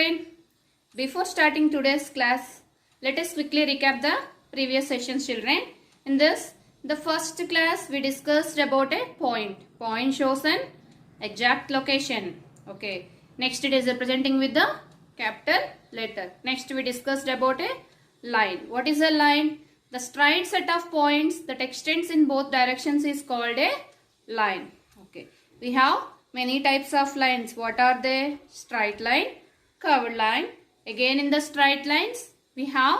children, before starting today's class, let us quickly recap the previous sessions children. In this, the first class we discussed about a point. Point shows an exact location. Okay. Next it is representing with the capital letter. Next we discussed about a line. What is a line? The straight set of points that extends in both directions is called a line. Okay. We have many types of lines. What are they? Straight line, curved line. Again in the straight lines we have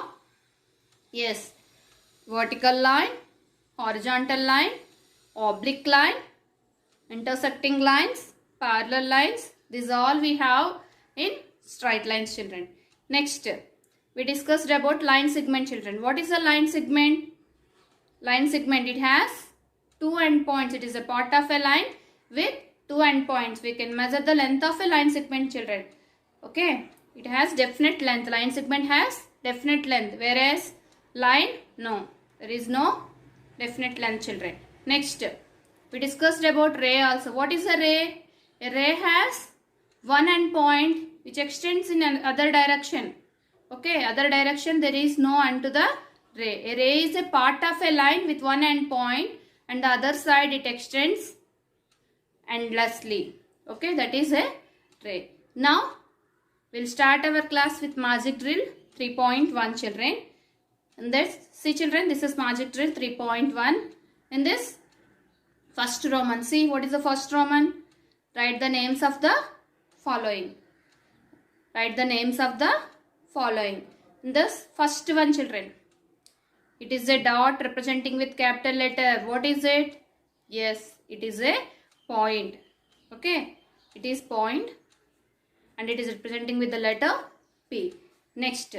vertical line, horizontal line, oblique line, intersecting lines, parallel lines. These all we have in straight lines children. Next we discussed about line segment children. What is a line segment? Line segment, it has two endpoints. It is a part of a line with two endpoints. We can measure the length of a line segment children. Okay. It has definite length. Line segment has definite length. Whereas line, no. There is no definite length children. Next, we discussed about ray also. What is a ray? A ray has one endpoint which extends in another direction. Okay. Other direction there is no end to the ray. A ray is a part of a line with one endpoint and the other side it extends endlessly. Okay. That is a ray. Now, we'll start our class with magic drill 3.1 children. In this, see children, this is magic drill 3.1. In this first Roman, see what is the first Roman? Write the names of the following. Write the names of the following. In this first one children, it is a dot representing with capital letter. What is it? Yes, it is a point. Okay, it is point. And it is representing with the letter P. Next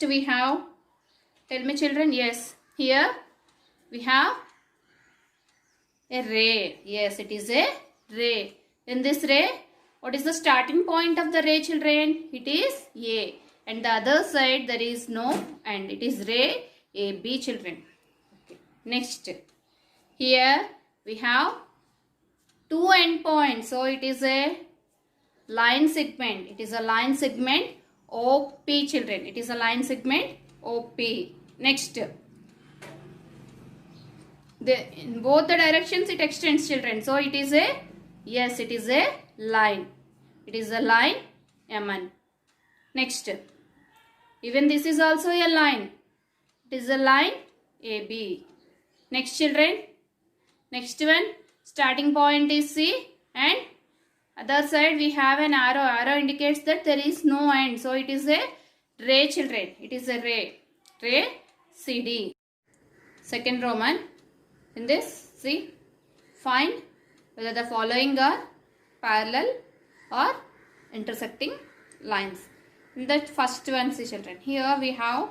we have, tell me children, yes, here we have a ray. Yes, it is a ray. In this ray, what is the starting point of the ray children? It is A. And the other side there is no end. It is ray AB children. Okay. Next, here we have two endpoints. So it is a line segment. It is a line segment OP children. It is a line segment OP. Next, in both the directions it extends children. So it is a, yes, it is a line. It is a line MN. Next, even this is also a line. It is a line AB. Next children, next one, starting point is C and other side we have an arrow. Arrow indicates that there is no end. So it is a ray children. It is a ray. Ray CD. Second Roman. In this, see, find whether the following are parallel or intersecting lines. In the first one, see children, here we have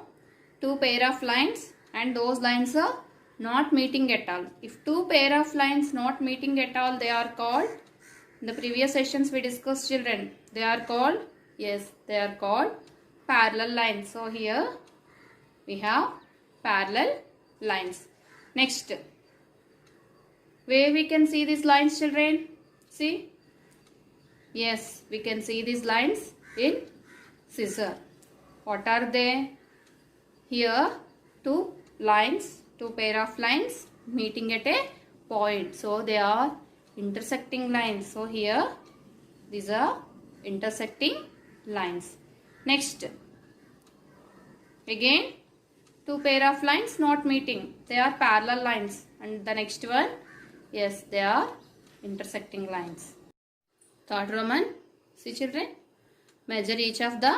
two pair of lines and those lines are not meeting at all. If two pair of lines not meeting at all, they are called, in the previous sessions we discussed children, they are called, yes, they are called parallel lines. So here we have parallel lines. Next, where we can see these lines children? See? Yes, we can see these lines in scissor. What are they? Here two lines, two pair of lines meeting at a point. So they are intersecting lines. So here these are intersecting lines. Next, again two pair of lines not meeting. They are parallel lines. And the next one, yes, they are intersecting lines. Third Roman, see children, measure each of the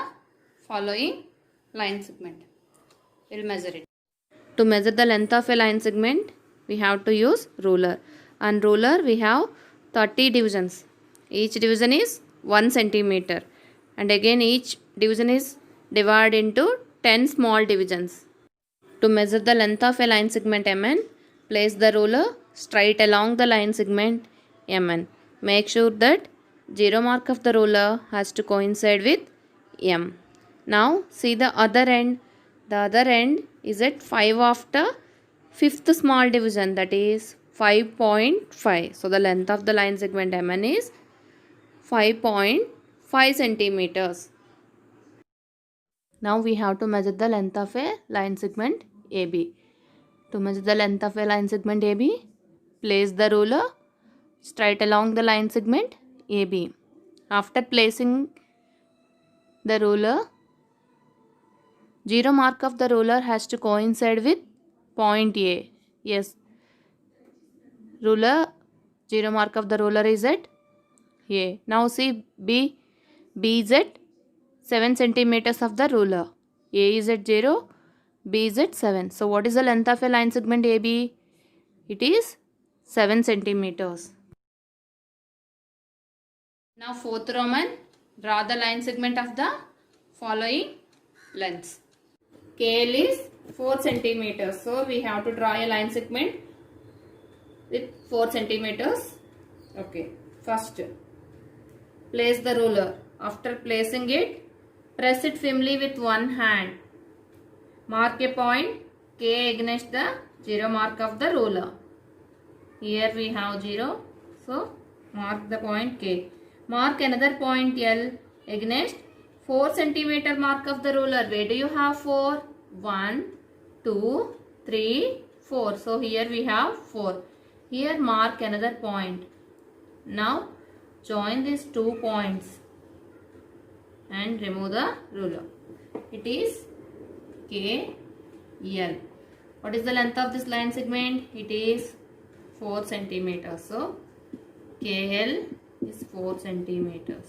following line segment. We will measure it. To measure the length of a line segment, we have to use ruler. On ruler, we have 30 divisions. Each division is 1 centimeter. And again, each division is divided into 10 small divisions. To measure the length of a line segment MN, place the ruler straight along the line segment MN. Make sure that 0 mark of the ruler has to coincide with M. Now see the other end. The other end is at 5 after 5th small division, that is 5.5. So the length of the line segment MN is 5.5 5 centimeters. Now we have to measure the length of a line segment AB. To measure the length of a line segment AB, place the ruler straight along the line segment AB. After placing the ruler, zero mark of the ruler has to coincide with point A. Yes, ruler, zero mark of the ruler is at A. Now see B is at 7 centimeters of the ruler. A is at 0, B is at 7. So what is the length of a line segment AB? It is 7 centimeters. Now fourth Roman, draw the line segment of the following lengths. KL is 4 centimeters. So we have to draw a line segment with 4 centimeters. Okay. First, place the ruler. After placing it, press it firmly with one hand. Mark a point K against the 0 mark of the ruler. Here we have 0. So mark the point K. Mark another point L against 4 centimeter mark of the ruler. Where do you have 4? 1, 2, 3, 4. So here we have 4. Here mark another point. Now join these 2 points and remove the ruler. It is KL. What is the length of this line segment? It is 4 centimeters. So KL is 4 centimeters.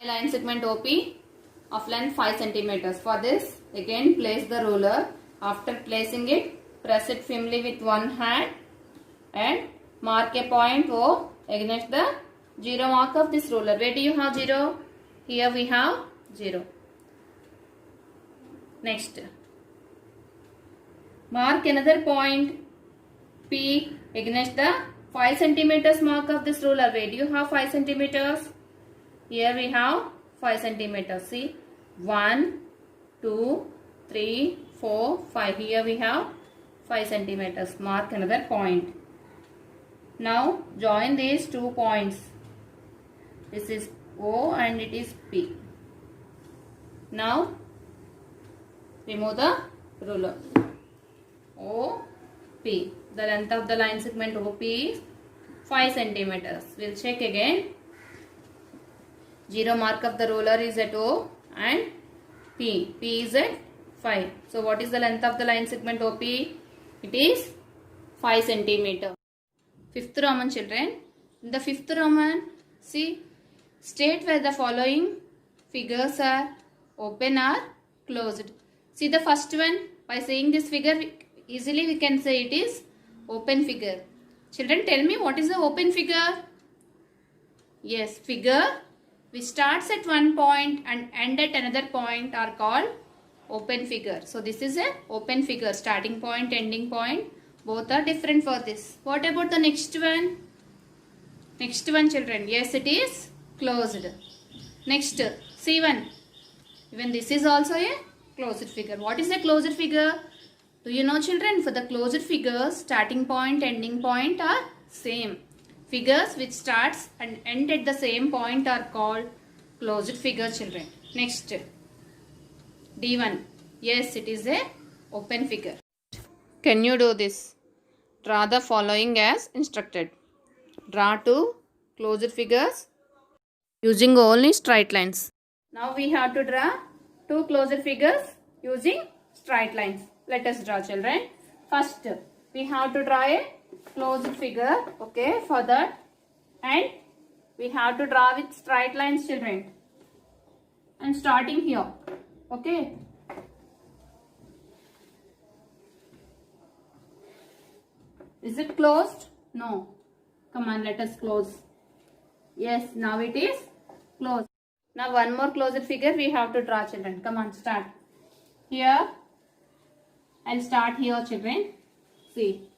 Line segment OP of length 5 centimeters. For this, again place the ruler. After placing it, press it firmly with one hand and mark a point O against the 0 mark of this ruler. Where do you have 0? Here we have 0. Next, mark another point P against the 5 centimeters mark of this ruler. Where do you have 5 centimeters? Here we have 5 centimeters. See, 1, 2, 3, 4, 5. Here we have 5 centimeters. Mark another point. Now join these 2 points. This is O and it is P. Now remove the ruler. OP. The length of the line segment OP is 5 centimeters. We'll check again. 0 mark of the ruler is at O and P. P is at 5. So what is the length of the line segment OP? It is 5 centimeters. Fifth Roman, children. In the fifth Roman, see, state where the following figures are open or closed. See the first one. By saying this figure, easily we can say it is open figure. Children, tell me what is the open figure? Yes, figure which starts at one point and end at another point are called open figure. So this is a open figure. Starting point, ending point, both are different for this. What about the next one? Next one, children. Yes, it is closed. Next, C1. Even this is also a closed figure. What is a closed figure? Do you know, children? For the closed figures, starting point, ending point are same. Figures which starts and end at the same point are called closed figure, children. Next, D1. Yes, it is a open figure. Can you do this? Draw the following as instructed. Draw 2 closed figures using only straight lines. Now we have to draw 2 closed figures using straight lines. Let us draw, children. First, we have to draw a closed figure. Okay, for that. And we have to draw with straight lines, children. And starting here. Okay. Is it closed? No. Come on, let us close. Yes, now it is closed. Now one more closed figure we have to draw, children. Come on, start. Here. I'll start here, children. See.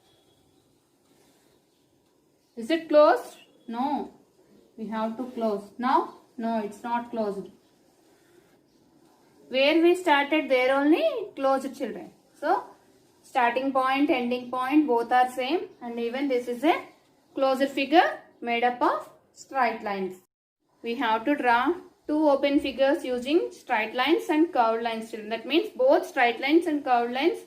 Is it closed? No. We have to close. Now? No, it's not closed. Where we started, there only closed, children. So, starting point, ending point, both are same. And even this is a closed figure made up of straight lines. We have to draw two open figures using straight lines and curved lines. That means both straight lines and curved lines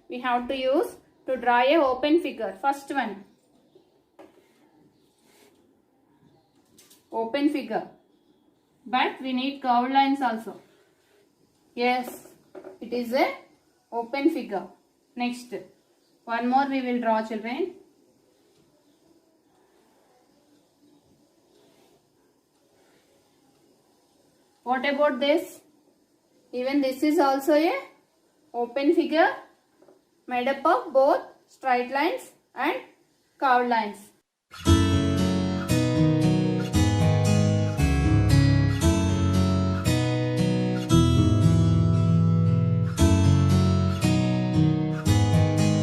we have to use to draw a open figure. First one, open figure, but we need curved lines also. Yes, it is a open figure. Next, one more we will draw, children. What about this? Even this is also a open figure made up of both straight lines and curved lines.